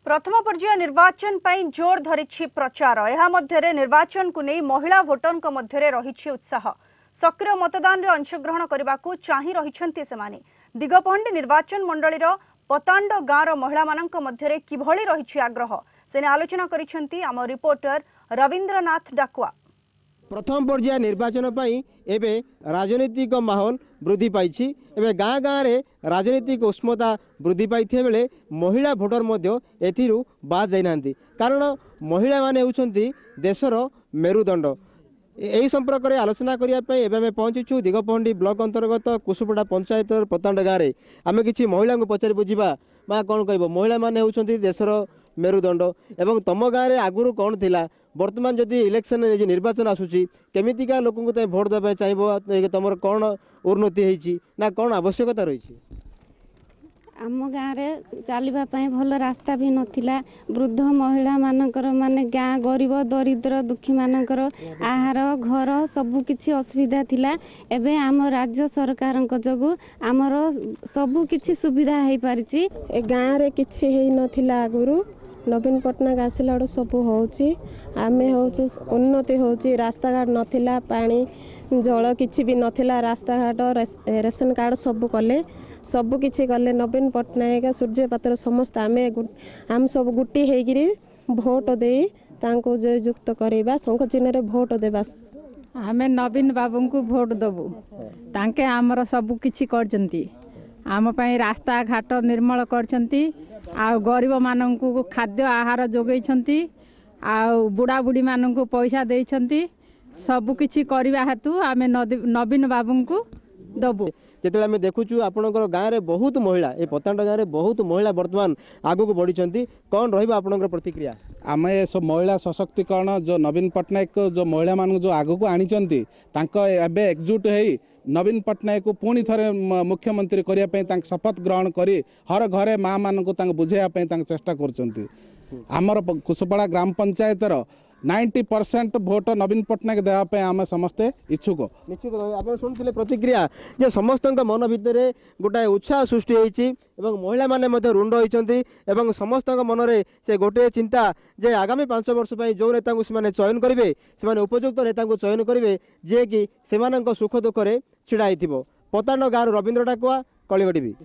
प्रथम पर्याय निर्वाचन पर जोर धरी प्रचार यह मध्य निर्वाचन को नहीं महिला भोटर मध्य रही उत्साह सक्रिय मतदान में अंशग्रहण करने को चाहि रही से दिगपहंडी निर्वाचन मंडलीर पतांड गाँवर महिला मध्य किभली रही आग्रह से आलोचना करिसेंती आम रिपोर्टर रवींद्रनाथ डाकुआ। प्रथम पर्याय निर्वाचन एवं राजनीतिक माहौल वृद्धि पाई एवं गाँ गाँव में राजनीतिक उष्मता वृद्धि पाई बेले महिला भोटर बाद जाना कारण महिला माने होउछंती देशर मेरुदंड। यही संपर्क में आलोचना करने आम पहुंचीचु दिगपहंडी ब्लॉक अंतर्गत कुसुपड़ा पंचायत पतांड गाँव में आम किसी महिला को पचारि बुझा माँ कौन कह महिला माने होउछंती देशर मेरुदंड एवं तुम गाँव में आगुरी कौन थिला वर्तमान जदि इलेक्शन निर्वाचन आसूची केमितिका लोक भोट देवा चाहिए तुम कौन उन्नति होती ना कौन आवश्यकता रही? आम गाँव में चलवाई भल रास्ता भी नाला वृद्ध महिला मानकर माने गाँ गरीब दरिद्र दुखी मानकर आहार घर सबकिछि असुविधा थिला। एबे आम राज्य सरकार जो आमर सबकिछि सुविधा हो पारिछि। गाँव में किछि हेई नथिला आगुरु नवीन पट्टनायक आसिला सब होउछि आमे होउछु उन्नति होउछि रास्ता घाट नथिला पानी जल किछि भी नथिला रास्ता घाट रेशन कार्ड सब कले सब किछि कले नवीन पट्टनायक सूर्य पात्र समस्त आम सब गुटी हेगिरी भोट दे तांको जययुक्त करैबा शंख चिन्ह भोट देबा। आमे नवीन बाबू को भोट देबू तांके आमर सब किछि करचंती आम पई रास्ता घाट निर्मल करचंती आ गरीब माननकु खाद्य आहार जोगैछंती आ बुढ़ा बुढ़ी माननकु पैसा देइछंती सब किछि करबा हेतु आमे नवीन बाबू को दबू। जिते आम देखुचु आपणकर गाँव में बहुत महिला ये पतांड गाँव में बहुत महिला वर्तमान आगू को बढ़ी कौन रहा आपणकर प्रतिक्रिया? आम ये सब महिला सशक्तिकरण जो नवीन पट्टनायक जो महिला मान जो आगू को आनी एकजुट हो नवीन पट्टनायक को पुणी थे मुख्यमंत्री करने शपथ ग्रहण कर हर घरे माँ मान को बुझाई चेष्टा करमर कुसुपड़ा ग्राम पंचायतर 90% भोट नवीन पट्टनायक देवाई आम समस्ते इच्छुक। निश्चित आप शुणुते प्रतिक्रिया जे समस्त मन भितर गोटाए उत्साह सृष्टि होती महिला माने रुंड होती समस्त मन में से गोटे चिंता जे आगामी 5 वर्ष जो नेता को से चयन करेंगे से उपयुक्त नेता को चयन करेंगे जे कि सुख दुख में छिड़ा पतांड गाँव रवींद्र डाकुआ कलिंग टीवी।